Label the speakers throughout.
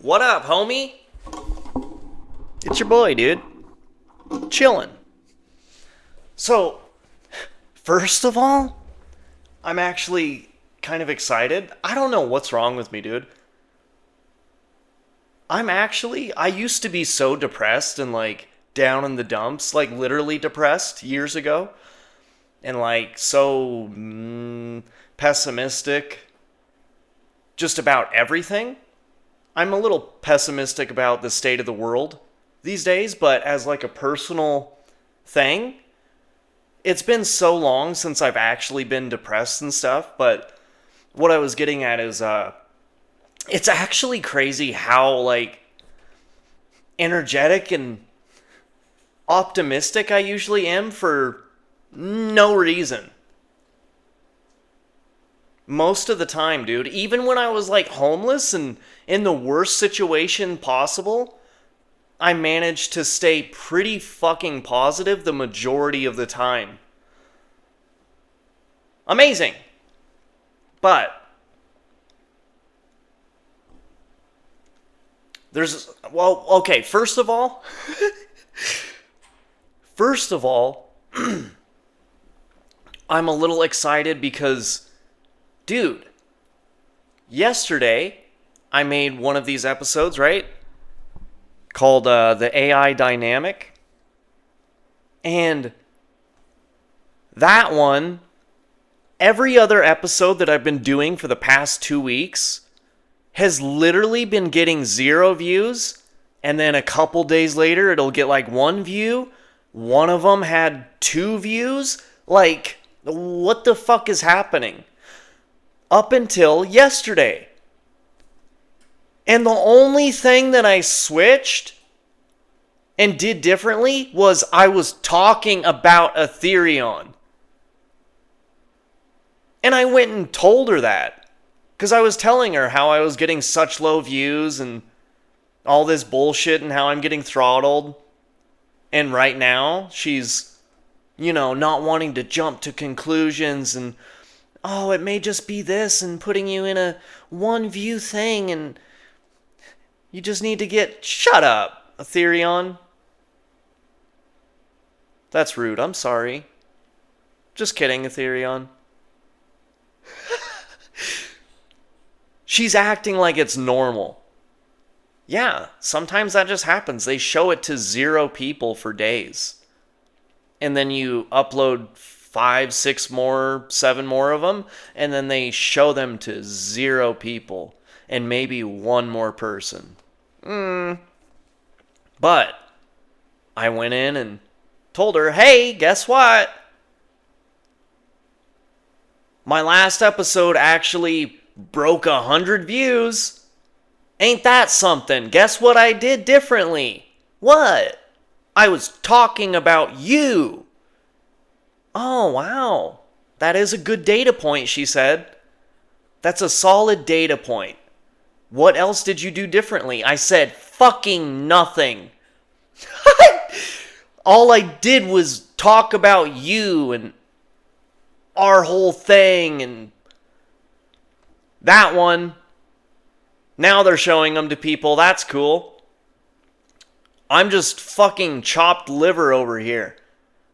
Speaker 1: What up, homie? It's your boy, dude. Chillin'. So, first of all, I'm actually kind of excited. I don't know what's wrong with me, dude. I used to be so depressed and down in the dumps, like literally depressed years ago, and so pessimistic just about everything. I'm a little pessimistic about the state of the world these days, but as like a personal thing, it's been so long since I've actually been depressed and stuff, but what I was getting at is it's actually crazy how energetic and optimistic I usually am for no reason. Most of the time, dude, even when I was homeless and in the worst situation possible, I managed to stay pretty fucking positive the majority of the time. Amazing. But okay, first of all, I'm a little excited because, dude, yesterday I made one of these episodes, right? Called the AI Dynamic. And that one, every other episode that I've been doing for the past 2 weeks has literally been getting 0 views. And then a couple days later, it'll get 1 view. One of them had 2 views. What the fuck is happening? Up until yesterday. And the only thing that I switched and did differently was I was talking about Ethereum. And I went and told her that. Because I was telling her how I was getting such low views and all this bullshit and how I'm getting throttled. And right now, she's, not wanting to jump to conclusions and, oh, it may just be this and putting you in a 1 view thing and you just need to shut up, Ethereum. That's rude. I'm sorry. Just kidding, Ethereum. She's acting like it's normal. Yeah, sometimes that just happens. They show it to 0 people for days. And then you upload 5, 6 more, 7 more of them, and then they show them to 0 people. And maybe 1 more person. But I went in and told her, hey, guess what? My last episode actually broke 100 views. Ain't that something? Guess what I did differently? What? I was talking about you. Oh, wow. That is a good data point, she said. That's a solid data point. What else did you do differently? I said fucking nothing. All I did was talk about you and our whole thing and that one. Now they're showing them to people. That's cool. I'm just fucking chopped liver over here.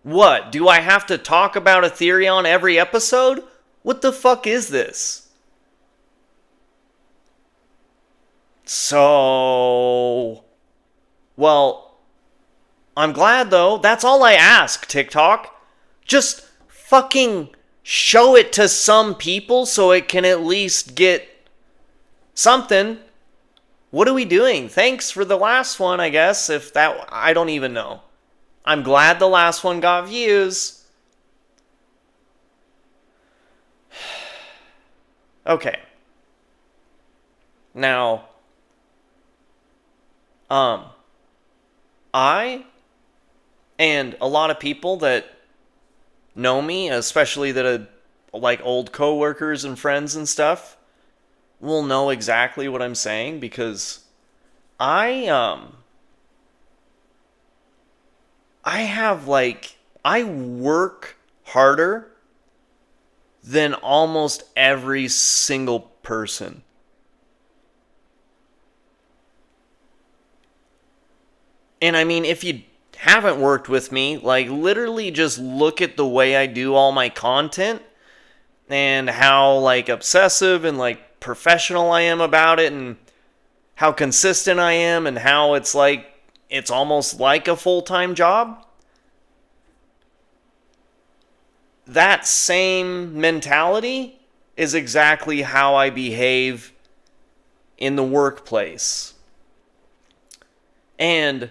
Speaker 1: What? Do I have to talk about Ethereum every episode? What the fuck is this? So, well, I'm glad though. That's all I ask, TikTok. Just fucking show it to some people so it can at least get something. What are we doing? Thanks for the last one, I guess. If that, I don't even know. I'm glad the last one got views. Okay. Now, I and a lot of people that know me, especially that are old coworkers and friends and stuff, will know exactly what I'm saying because I have I work harder than almost every single person. And I mean, if you haven't worked with me, like literally just look at the way I do all my content and how like obsessive and like professional I am about it and how consistent I am and how it's almost like a full-time job. That same mentality is exactly how I behave in the workplace. And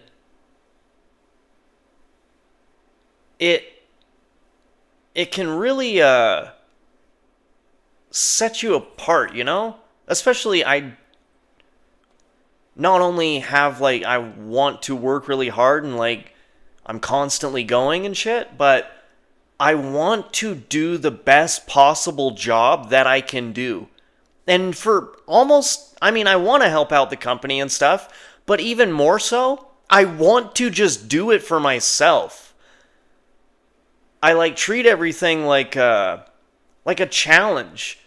Speaker 1: it it can really set you apart, you know? Especially I not only have like I want to work really hard and like I'm constantly going and shit, but I want to do the best possible job that I can do. And for almost, I mean, I want to help out the company and stuff, but even more so, I want to just do it for myself. I like treat everything like a challenge,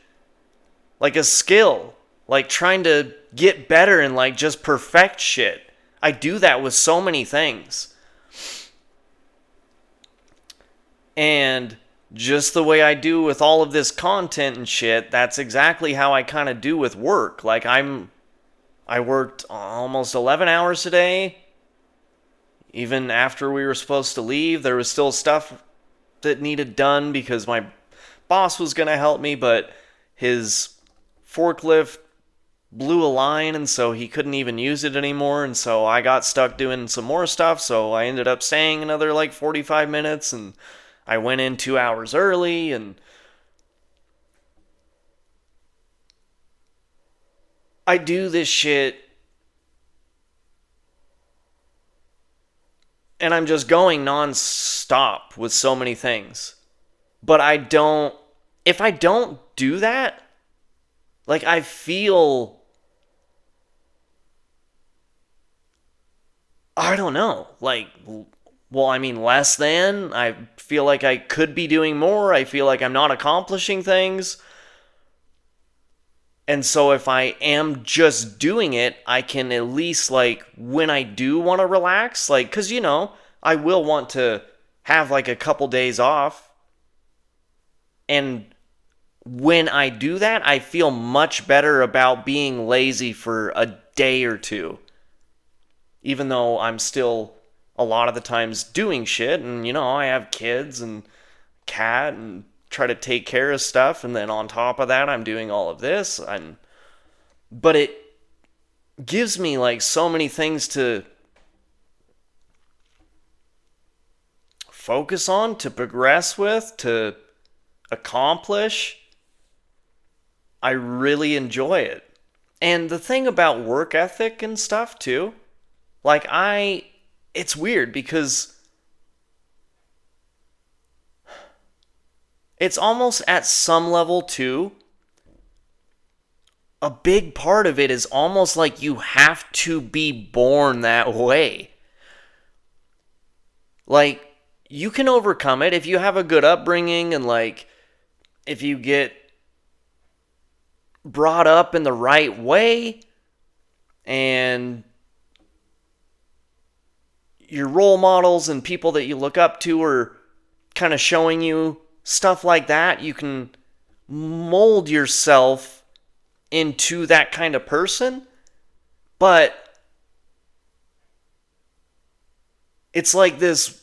Speaker 1: like a skill, like trying to get better and like just perfect shit. I do that with so many things. And just the way I do with all of this content and shit, that's exactly how I kind of do with work. Like I worked almost 11 hours today. Even after we were supposed to leave, there was still stuff that needed done because my boss was going to help me, but his forklift blew a line and so he couldn't even use it anymore, and so I got stuck doing some more stuff, so I ended up staying another like 45 minutes and I went in 2 hours early, and I do this shit and I'm just going non-stop with so many things. But if I don't do that, like I feel, I don't know, like, well, I mean, less than. I feel like I could be doing more. I feel like I'm not accomplishing things. And so if I am just doing it, I can at least, like, when I do want to relax, like, because, you know, I will want to have, like, a couple days off. And when I do that, I feel much better about being lazy for a day or two. Even though I'm still a lot of the times doing shit, and, you know, I have kids and cat and try to take care of stuff, and then on top of that I'm doing all of this, but it gives me like so many things to focus on, to progress with, to accomplish. I really enjoy it. And the thing about work ethic and stuff too, like it's weird because it's almost at some level too, a big part of it is almost like you have to be born that way. Like, you can overcome it if you have a good upbringing and, like, if you get brought up in the right way and your role models and people that you look up to are kind of showing you stuff like that. You can mold yourself into that kind of person, but it's like this,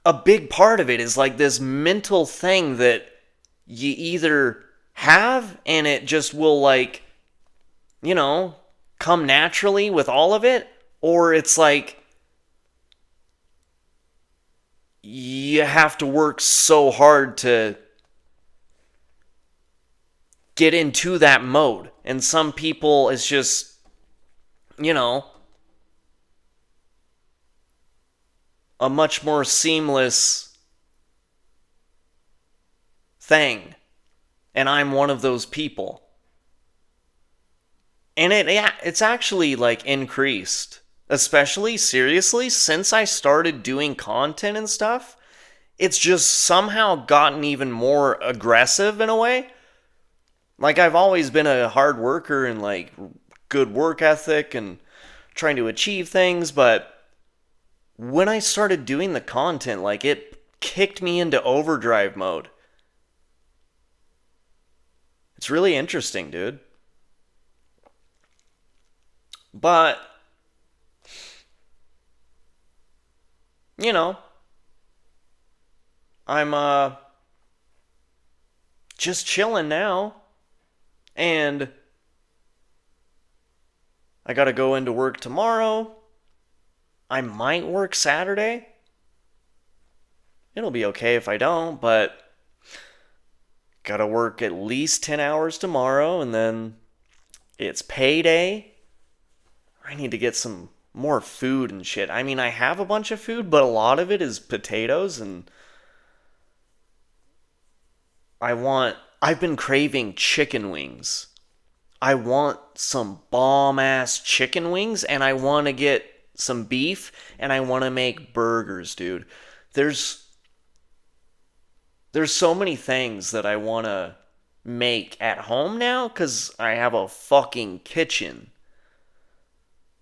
Speaker 1: a big part of it is like this mental thing that you either have and it just will, like, you know, come naturally with all of it, or it's like you have to work so hard to get into that mode. And some people, it's just, you know, a much more seamless thing. And I'm one of those people. And it's actually like increased. Especially, seriously, since I started doing content and stuff, it's just somehow gotten even more aggressive in a way. Like, I've always been a hard worker and, like, good work ethic and trying to achieve things, but when I started doing the content, like, it kicked me into overdrive mode. It's really interesting, dude. But, you know, I'm just chilling now. And I gotta go into work tomorrow. I might work Saturday. It'll be okay if I don't, but gotta work at least 10 hours tomorrow, and then it's payday. I need to get some more food and shit. I mean, I have a bunch of food, but a lot of it is potatoes, and I've been craving chicken wings. I want some bomb ass chicken wings, and I want to get some beef, and I want to make burgers, dude. There's so many things that I want to make at home now cuz I have a fucking kitchen.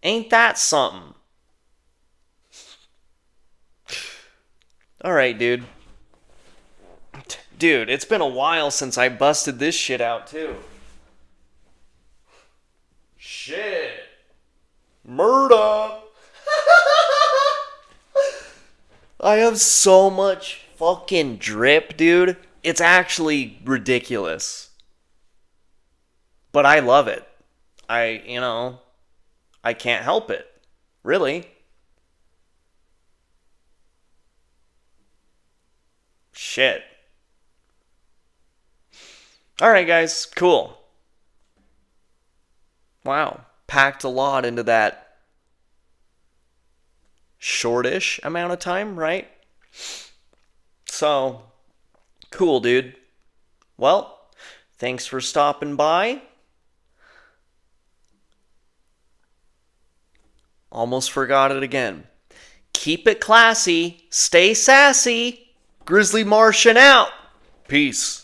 Speaker 1: Ain't that something? All right, dude. Dude, it's been a while since I busted this shit out too. Shit. Murder. I have so much fucking drip, dude. It's actually ridiculous. But I love it. I can't help it. Really. Shit. Alright, guys. Cool. Wow. Packed a lot into that shortish amount of time, right? So, cool, dude. Well, thanks for stopping by. Almost forgot it again. Keep it classy. Stay sassy. Grizzly Martian out. Peace.